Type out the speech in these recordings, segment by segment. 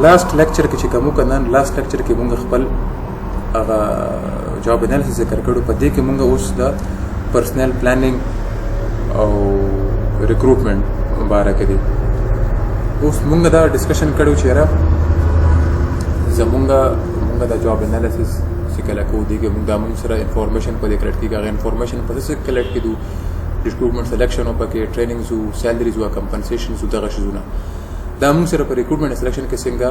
لاست لیکچر کې چې کوم کنن لاست لیکچر کې موږ خپل هغه جاب انالیسس ذکر کړو. په دې کې موږ اوس د پرسنل پلانینګ او ریکروټمنټ مبارک دي. اوس موږ دا ډسکشن کړو چې را زمونږ د جاب انالیسس چې کله کوو دي کې موږ سره انفارمیشن په دې کلیکټ کیږي. هغه انفارمیشن په څه کلیکټ کیدو ریکروټمنټ سلیکشن او پکې ټریننګز او سیلریز او کمپنسیشنز او دغه شیزونه دا موږ سره په ریکروټمنټ سلیکشن کې څنګه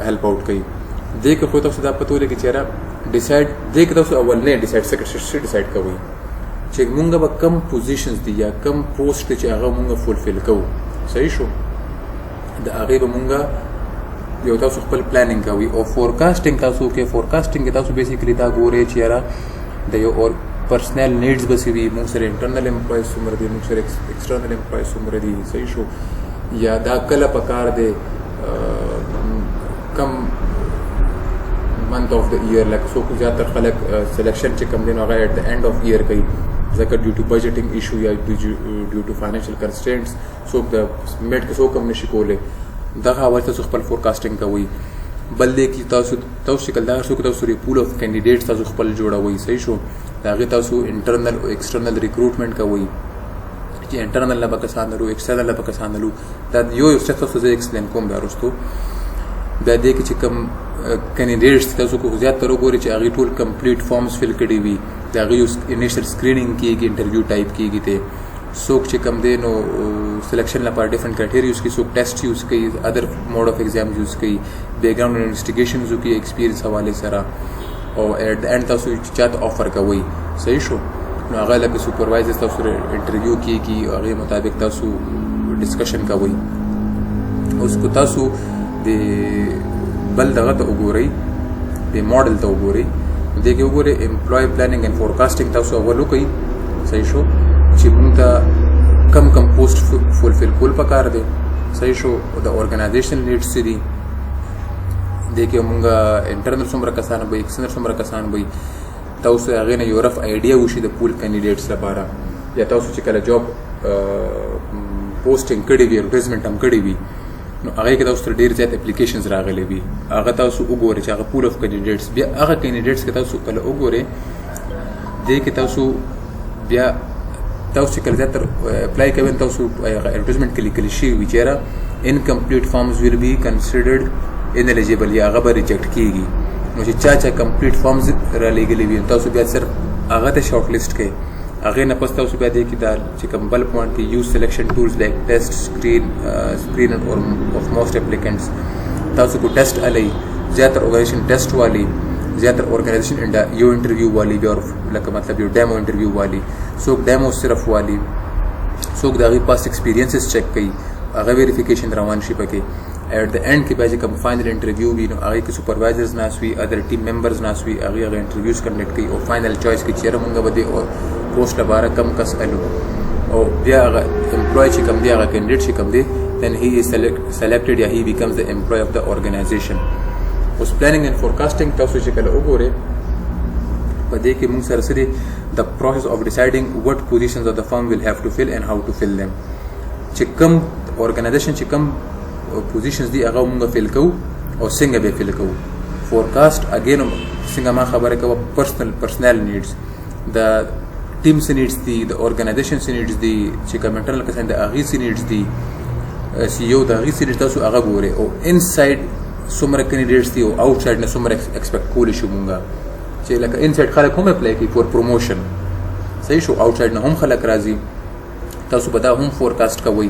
هیلپ آؤٹ کوي. دې کې خو تاسو دا پته ولګي چې را ډیسایډ دې کې تاسو اول نه ډیسایډ ډیسایډ کوئ چې موږ به کم پوزیشنز دي یا کم پوسټ چې هغه موږ فولفل کوو. صحیح شو. د هغې به موږ یو تاسو خپل پلانینګ کوي او فورکاسټینګ تاسو کې فورکاسټینګ کې تاسو بیسیکلی دا ګورئ چې یاره د یو اور پرسنل نیډز به څه وي. موږ سره انټرنل امپلایز څومره دي, موږ سره ایکسټرنل امپلایز څومره دي. صحیح شو. یا دا کله پکار دی کم منथ آف د ایئر لکه څوک زیاتره خلک سلیکشن چې کم دی نو هغه ایٹ د اینډ آف ایئر کوي ځکه ډیو ټو بجټینګ ایشو یا ډیو ټو فاینانشل کنسټرینټس څوک د میډ کې څوک هم نشي کولی. دغه اول تاسو خپل فورکاسټینګ کوئ. بل دی کې تاسو شکل دا څوک تاسو پول اف کینډیډیټس تاسو خپل جوړوئ. صحیح شو. د هغې تاسو انټرنل او ایکسټرنل ریکروټمنټ کوئ چې انټرنل نه به کسان لرو ایکسټرنل نه به کسان لرو. دا یو سټپ تاسو زه ایکسپلین کوم بیا وروستو. بیا دې کې چې کوم کینډیډیټس تاسو کو زیاتره وګورئ چې هغې ټول کمپلیټ فارمز فل کړي وي. د هغې انیشل سکرینینګ کېږي, انټرویو ټایپ کېږي. ته څوک چې کم دی نو سلیکشن لپاره ډفرنٹ کرایټیریا یوز کوي, څوک ټیسټ یوز کوي, ادر موډ اف ایگزامز یوز کوي, بیک ګراوند انویسټیګیشنز وکړي ایکسپیرینس حوالې سره او ایٹ د اینډ تاسو چاته آفر کوئ. صحیح شو. نو هغه لکه سپروایزر تاسو سره انټرویو کېږي, هغې مطابق تاسو ډسکشن کوئ. اوس کو تاسو د بل دغه ته وګورئ, د ماډل ته وګورئ. دې کې وګورئ امپلای پلانینګ اینډ فورکاسټینګ تاسو اول وکړئ. صحیح شو. چې موږ ته کم پوسټ فولفل کول پکار دی. صحیح شو. د ارګنایزیشن نیډز څه دي. دې کې موږ انټرنل څومره کسان وي, ایکسټرنل څومره کسان وي. تاسو هغې نه یو رف آیډیا وشي د پول کینډیډیټس لپاره. یا تاسو چې کله جاب پوسټینګ کړې وي, ایډورټایزمنټ هم کړې وي, نو هغې کې تاسو سره ډېر زیات اپلیکیشنز راغلي وي. هغه تاسو وګورئ چې هغه پول اف کینډیډیټس بیا هغه کینډیډیټس کې تاسو کله وګورئ. دې کې تاسو بیا تاسو چې کله زیاتره اپلای کوئ تاسو هغه ایډورټایزمنټ کې لیکلی شوي وي چې یاره انکمپلیټ فارمز ویل بي کنسیډرډ انلیجیبل یا هغه به ریجیکټ کېږي. نو چې چا کمپلیټ فارمز را لیږلي وي تاسو بیا صرف هغه ته شارټ لیسټ کړئ. هغې نه پس تاسو بیا دې کې دا چې کوم بل پوینټ کې یوز سلیکشن ټولز لایک ټیسټ سکرین اور آف موسٹ اپلیکنٹس. تاسو کو ټیسټ الی زیاتره ارګنایزیشن ټیسټ والی, زیاتره ارګنایزیشن یو انټرویو والی بیا لکه مطلب یو ډیمو انټرویو والی, څوک ډیمو صرف والی, څوک د هغې پاست ایکسپیرینسز چیک کوي, هغه ویریفیکیشن روان شي پکې. ایٹ د اینڈ کې بیا چې کوم فائنل انټرویو وي نو هغې کې سپروایزرز ناست وي, ادر ټیم ممبرز ناست وي, هغې هغه انټرویوز کنډکټ کوي او فائنل چوایس کوي چې یاره مونږ به دې پوسټ لپاره کم کس الو. او بیا هغه امپلای چې کوم دی, هغه کینډیډیټ چې کوم دی, then he is selected یا he becomes the employee of the organization. اوس پلانینګ اینډ فورکاسټینګ تاسو چې کله وګورئ په دې کې مونږ سره څه دی the process of deciding what positions of the firm will have to fill and how to fill them. چې کوم organization چې کوم پوزیشنز دي هغه مونږ فیل کوو او څنګه به فیل کوو. فورکاسټ اګین څنګه ما خبره کوه پرسنل نیډز, د ټیم څه نیډز دي, د ارګنایزیشن څه نیډز دي, چې کوم انټرنل کسان د هغې څه نیډز دي, سی او د هغې څه نیډز تاسو هغه ګورئ. او انسایډ څومره کینډیډیټس دي او آوټ سایډ نه څومره ایکسپیکټ کولی شو مونږ چې لکه انسایډ خلک هم اپلای کوي فور پروموشن. صحیح شو. آوټ سایډ نه هم خلک راځي. تاسو به دا هم فورکاسټ کوئ.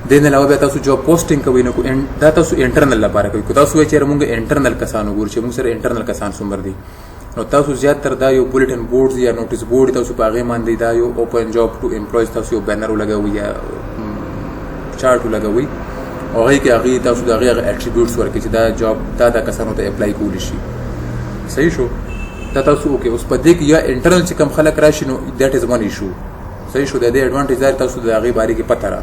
دې نه علاوه بیا تاسو جاب پوسټینګ کوئ نو دا تاسو انټرنل لپاره کوئ. که تاسو وایئ چې مونږ انټرنل کسان وګورو چې مونږ سره انټرنل کسان څومره دي, نو تاسو زیاتره دا یو بولټن بورډز یا نوټیس بورډ تاسو په هغې باندې دا یو اوپن جاب ټو امپلایز تاسو یو بینر ولګوئ یا چارټ ولګوئ او هغې کې هغې تاسو د هغې هغه اټریبیوټس ورکړئ چې دا جاب دا کسانو ته اپلای کولی شي. صحیح شو. دا تاسو وکړئ. اوس په دې کې یا انټرنل چې کوم خلک راشي نو دیټ از ون ایشو. صحیح شو. د دې ایډوانټیج دا تاسو د هغې بارے کې پته را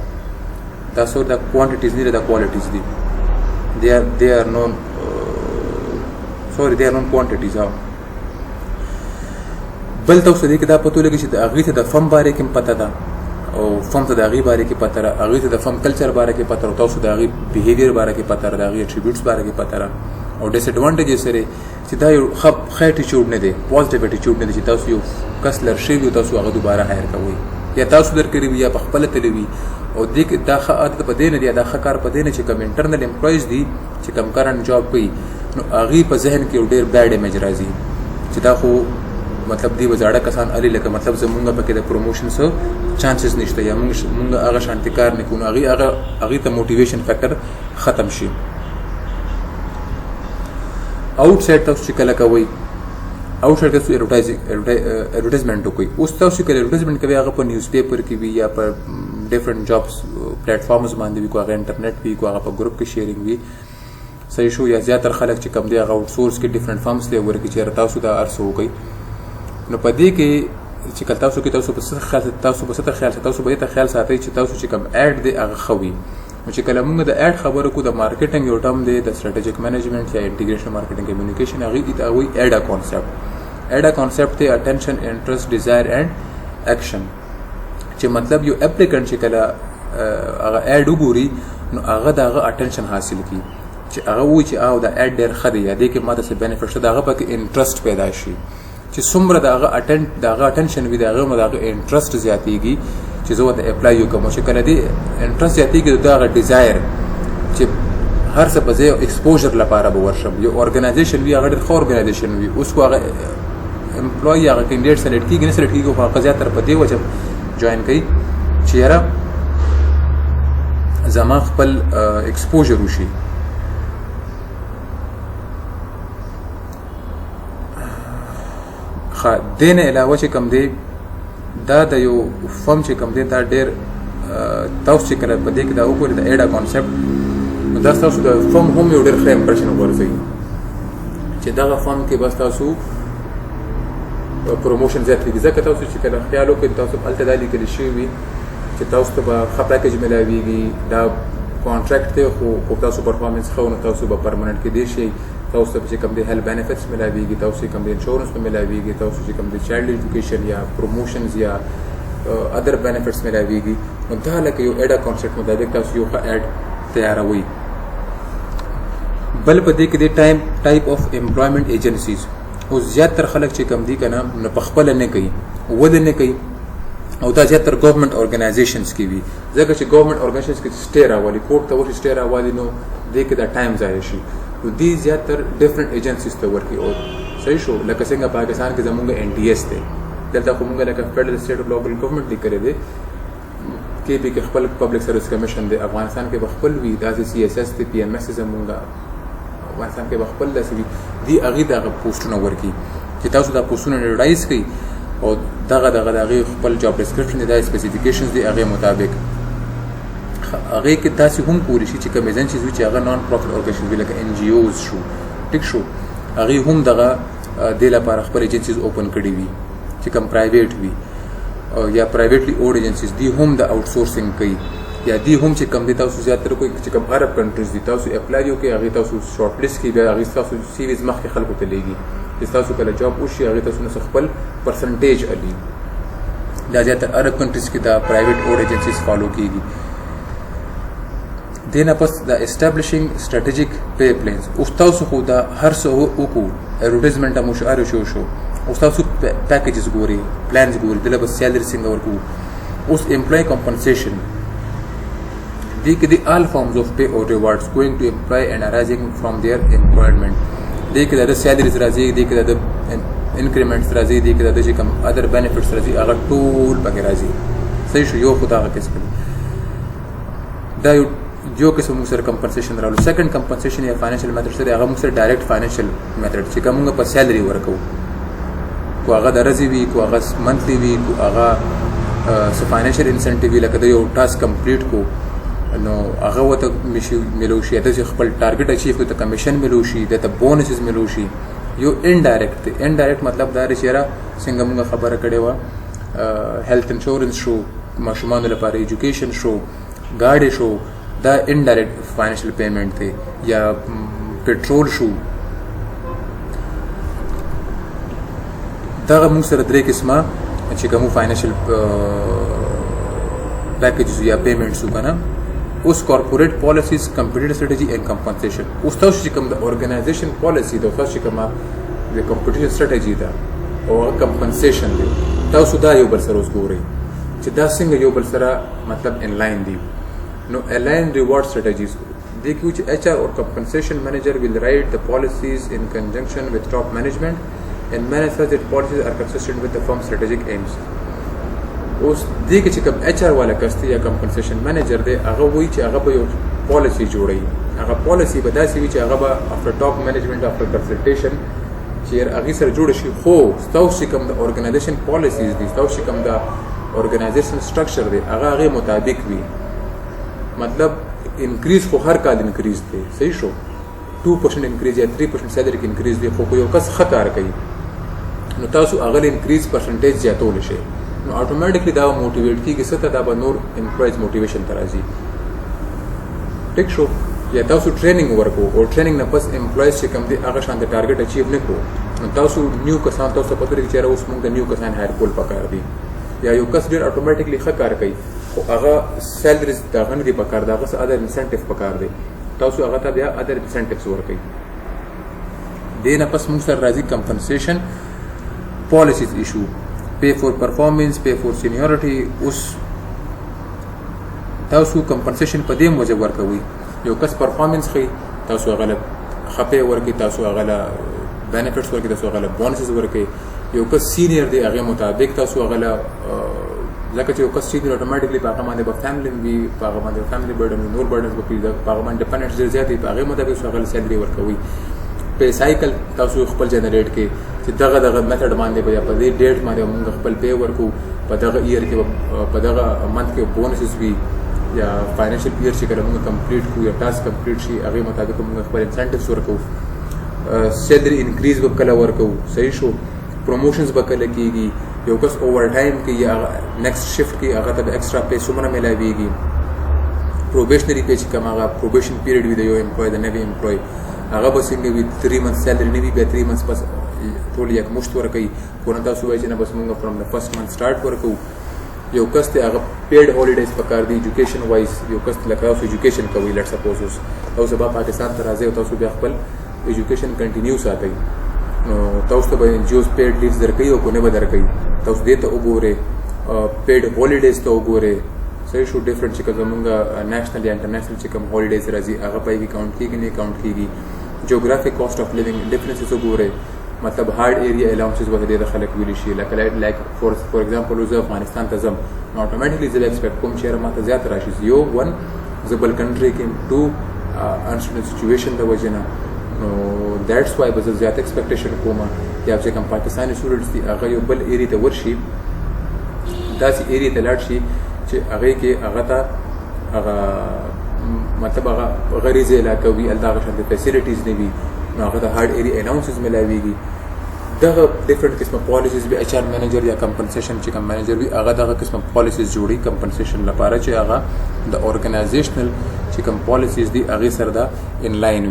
تاسو د کوانټیټیز نه د کوالټیز دي. they are known quantities. بل تاسو دې کې دا پته لګي چې د هغې ته د فم بارے کې پته ده او فم ته د هغې باره کې پته را، هغې ته د فم کلچر باره کې پته را، تاسو د هغې بیهیویر باره کې پته را، د هغې اټریبیوټس باره کې پته را. او ډس اډوانټیجز سره چې دا یو ښه اټیچیوډ نه دی، پازیټیو اټیچیوډ نه دی چې تاسو یو کس لر شوي او تاسو هغه دوباره هایر کوئ، یا تاسو درکړي وي یا په خپله تللی وي. او دې کې دا ښه عادت په دې نه دی، دا ښه کار په دې نه چې کوم انټرنل امپلایز دي چې کوم کرنټ جاب کوي، نو هغې په ذهن کې یو ډېر بیډ امیج راځي چې دا خو مطلب دی وزاړه کسان علي لکه مطلب زمونږ پکې د پروموشن څه چانسز نشته یا مونږ هغه شانتي کار نه کوو، هغې ته موټیویشن فیکټر ختم شي. آؤٹ سایډ تاسو چې کله کوئ، آؤٹ سایډ تاسو ایډورټایزمنټ وکړئ. اوس تاسو چې کله ایډورټایزمنټ کوئ هغه په نیوز پیپر کې وي یا په ډفرنټ جابس پلیټفارمز باندې وي، کو هغه انټرنیټ وي، کو هغه په ګروپ کې شیرینګ وي، صحیح شو. یا زیاتره خلک چې کوم دی هغه آؤٹ سورس کې ډفرنټ فارمز ته ورکړي چې تاسو دا هر څه وکړئ. نو په دې کې چې کله تاسو کې تاسو په څه خیال تاسو به دې ته خیال ساتئ چې تاسو چې کوم ایډ دی هغه ښه وي. چې کله موږ د ایډ خبرو کو، د مارکیټنګ یو ټرم دی د سټریټیجیک مینجمنټ یا انټیګریشن مارکیټنګ کمیونیکیشن، هغې ته وایي ایډا کانسیپټ. ایډا کانسیپټ دی اټینشن، انټرست، ډیزایر اینډ ایکشن. چې مطلب یو اپلیکنټ چې کله هغه ایډ وګوري نو هغه د هغه اټینشن حاصل کړي، چې هغه وایي چې دا ایډ ډېر ښه دی یا دې کې ماته څه بینیفټ شته، د هغه پکې انټرست پیدا شي. چې څومره د هغه اټینشن وي د هغه انټرست زیاتېږي چې زه ورته اپلای وکړم. چې کله دې انټرست زیاتېږي د هغه ډیزایر چې هر څه په ځای ایکسپوژر لپاره به ورشم. یو ارګنایزیشن وي هغه ډېر ښه ارګنایزیشن وي، اوس خو هغه امپلوي هغه کینډیډیټ سلیکټ کېږي نه سلیکټ کېږي، خو هغه زیاتره په دې وجه جوین کوي چې یاره زما خپل ایکسپوژر وشي. دې نه علاوه چې کوم دی دا د یو فم چې کوم دی دا ډېر تاسو چې کله په دې کې دا وګورئ د ایډا کانسیپټ، نو دا ستاسو د فم هم یو ډېر ښه امپریشن وغورځوي چې دغه فم کې بس تاسو پروموشن زیات کېږي. ځکه تاسو چې کله خیال وکړئ تاسو هلته دا لیکلی شوي وي چې تاسو ته به ښه پیکیج میلاویږي، دا کانټریکټ دی خو تاسو پرفارمنس ښه نو تاسو به پرمننټ کېدی شئ، تاسو ته چې کوم دی هیلث بینیفټس میلاویږي، تاسو چې کوم دی انشورنس به میلاویږي، تاسو چې کوم دی چایلډ ایجوکیشن یا پروموشنز یا ادر بینیفټس میلاویږي. نو دا لکه یو ایډا کانسیپټ مطابق تاسو یو ښه ایډ تیاروئ. بل په دې کې دی ټایپ اف امپلایمنټ ایجنسیز. اوس زیاتره خلک چې کوم دي که نه نو په خپله نه کوي، وده نه کوي، او دا زیاتره ګورنمنټ ارګنایزیشنز کې وي. ځکه چې ګورنمنټ ارګنایزیشنز کې سټې راوالي، کورټ ته ورشي سټې راوالي، نو دې کې دا ټایم ضایع شي. نو دې زیاتر ډفرنټ ایجنسیز ته ورکړي. او صحیح شو لکه څنګه پاکستان کې زمونږ NTS دی، دلته خو مونږ لکه فیډرل سټیټ او لوکل ګورنمنټ لیکلی دی، KP کې خپل پبلک سروس کمیشن دی، افغانستان کې به خپل وي، داسې CSS دی، PMS زمونږ افغانستان کې به خپل داسې وي. دې هغې ته هغه پوسټونه ورکړي چې تاسو دا پوسټونه ایډورټایز کړئ او دغه د هغې خپل جاب ډسکرپشن دی، دا سپیسیفیکیشنز دی هغې مطابق. هغې کې داسې هم کولی شي چې کوم ایجنسیز وي چې هغه نان پروفټ ارګنایزیشن وي لکه NGOs شو، ټیک شو، هغې هم دغه دې لپاره خپل ایجنسیز اوپن کړي وي. چې کوم پرایویټ وي یا پرایویټلی اوډ ایجنسیز دي هم د آؤٹ سورسنګ کوي، یا دي هم چې کوم دی تاسو زیاتره کوئی چې کوم عرب کنټریز دي تاسو اپلای وکړئ، هغې تاسو شارټ لیست کړي، بیا هغې ستاسو سیریز مخکې خلکو ته لیږي چې ستاسو کله جاب وشي هغې تاسو نه خپل پرسنټیج علي. دا زیاتره عرب کنټریز کې دا پرایویټ اوډ ایجنسیز فالو کېږي. دې نه پس د اسټابلیشنګ سټریټیجیک پے پلانز. اوس تاسو خو دا هر څه وکړو، ایډورټایزمنټ هم وشو، هر شو اوس تاسو پیکیجز ګورئ، پلانز ګورئ، دله به سیلري څنګه ورکوو. اوس امپلای کمپنسیشن دې کې د all forms of pay or rewards going to employee and arising from their employment. دې کې د سیلریز راځي، دې کې د انکریمنټس راځي، دې کې د چې کوم ادر بینیفټس راځي، هغه ټول پکې راځي. صحیح شو، یو خو دا هغه قسم دا یو قسم موږ سره کمپنسیشن راولو. سیکنډ کمپنسیشن یا فاینانشل میتھډ سره هغه موږ سره ډایرکټ فاینانشل میتھډ چې کوم موږ په سیلري ورکوو، کو هغه د ورځې وي، کو هغه منثلی وي، کو هغه څه فاینانشل انسنټیو وي، لکه د یو ټاسک کمپلیټ کو نو هغه ورته میلو شي، د خپل ټارګټ اچیو کړو ته کمیشن میلو شي، د بونسز میلو شي. یو انډایرکټ دی. انډایرکټ مطلب دا دی چې یاره څنګه موږ خبره کړې وه، هیلث انشورنس شو، ماشومانو لپاره ایجوکیشن شو، ګاډې شو، دا انډایرکټ فاینانشل پیمنټ دی. یا پټرول شو. دغه موږ سره درې قسمه چې کوم فاینانشل packages یا payments وکنه اوس corporate policies competitive strategy and compensation اوس تاسو چې کوم د organization policy د تاسو چې کوم د competitive strategy دا او compensation دی تاسو دا یو بل سره اوس ګورئ چې دا څنګه یو بل سره مطلب in line دی نو aligned reward strategies دی کې چې HR or compensation manager will write the policies in conjunction with top management and manage such that policies are consistent with the firm's strategic aims اوس دې کې چې کوم HR والا کس یا compensation manager دی هغه وایي چې هغه به یو policy جوړوي هغه policy به داسې وي چې هغه به after top management after consultation چې هغه سره جوړ شي خو تاسو کوم د organization policies دي تاسو کوم د organization structure دی هغه مطابق وي مطلب increase خو هر کال increase دی صحیح شو 2% increase یا 3% salary increase دی خو یو کس ښه کار کوي نو تاسو هغه increase percentage زیاتول شي نو automatically دا موټیویټ کیږي څه ته دا به نور امپلویز موټیویشن ته راځي ټیک شو یا تاسو ټریننګ ورکو او ټریننګ نه پس امپلویز چې کوم دي هغه شان د ټارګټ اچیو نه کړو نو تاسو نیو کسان تاسو پته لري چې اوس موږ د نیو کسان هایر کول پکار دي یا یو کس ډیر اتوماتیکلی ښه کار کوي خو هغه سیلریز دا غن دي پکار دا غس ادر انسنټیو پکار دي تاسو هغه ته بیا ادر انسنټیوز ورکړي دینه پس موږ سره راځي کمپنسیشن پالیسیز ایشو pay for performance pay for seniority اوس تاسو کمپنسیشن په دې موجب ورکوي یو کس پرفارمنس کوي تاسو هغه خپې ورکوي تاسو هغه بینیفټس ورکوي تاسو هغه بونسز ورکوي یو کس سینیئر دی هغه مطابق تاسو هغه ځکه چې یو کس سینیئر اتوماتیکلی په هغه باندې به فیملی وي په هغه باندې فیملی برډن نور برډنز به پیدا په هغه باندې ډیپندنټ ډیر زیات دی په هغه مطابق تاسو هغه سیلری ورکوي په سایکل تاسو خپل جنریټ کې چې دغه میتھډ باندې به یا په دې ډیټ باندې موږ خپل پی ورکو په دغه ایئر کې په دغه منث کې بونسز وي یا فاینانشل ایئر چې کله موږ کمپلیټ کو یا ټاسک کمپلیټ شي هغه مطابق موږ خپل انسنټیوز ورکو سیلری انکریز به کله ورکو صحیح شو پروموشنز به کله کیږي یو کس اوور ټایم کې یا نیکسٹ شفت کې هغه ته ایکسترا پی څومره ملایويږي پروبیشنری پی چې کوم هغه پروبیشن پیریډ وي د یو امپلوی د نوی امپلوی هغه به څنګه وي 3 months سیلری نه وي بیا 3 months پس ټول یک مشت ورکوي خو نه تاسو وایي چې نه بس موږ فرام د فرست منث سٹارټ ورکو یو کس ته هغه پیډ هالیډیز پکار دي ایجوکیشن وایز یو کس لکه تاسو ایجوکیشن کوي لیټ سپوز اوس تاسو به پاکستان ته راځي او تاسو بیا خپل ایجوکیشن کنټینیو ساتئ نو تاسو ته به انجیوز پیډ لیوز درکوي او کو نه به درکوي تاسو دې ته وګورئ پیډ هالیډیز ته وګورئ صحیح شو ډیفرنٹ چې کومه نېشنل یا انټرنیشنل چې کوم هالیډیز راځي هغه پای کې کاونټ کیږي نه کاونټ کیږي جیوګرافیک کاسټ اف لیوینګ ډیفرنسز وګورئ مطلب هارد ایریا الاونسز به د خلک ویل شي لکه فور ایگزامپل زه افغانستان ته ځم نو اتوماتیکلی زه ایکسپیکټ کوم چې ماته زیات راشي یو ون زه بل کنټری کې ټو انسټیټیوشن سچویشن د وجه نه نو دیټس وای به زه زیات ایکسپیکټیشن کوم یا چې کوم پاکستاني سټوډنټس دي هغه یو بل ایریا ته ورشي داسې ایریا ته لاړ شي چې هغه کې هغه ته هغه مطلب هغه غریزه علاقه وي الدا غشن فیسیلیټیز نه وي نو هغه د هارد ایریا الاونسز ملاويږي دغه ډیفرنٹ قسمه پالیسیز به اچ ار منیجر یا کمپنسیشن چې کوم منیجر وي هغه دغه قسمه پالیسیز جوړي کمپنسیشن لپاره چې هغه د اورګنایزیشنل چې کوم پالیسیز دي هغه سره دا ان لاین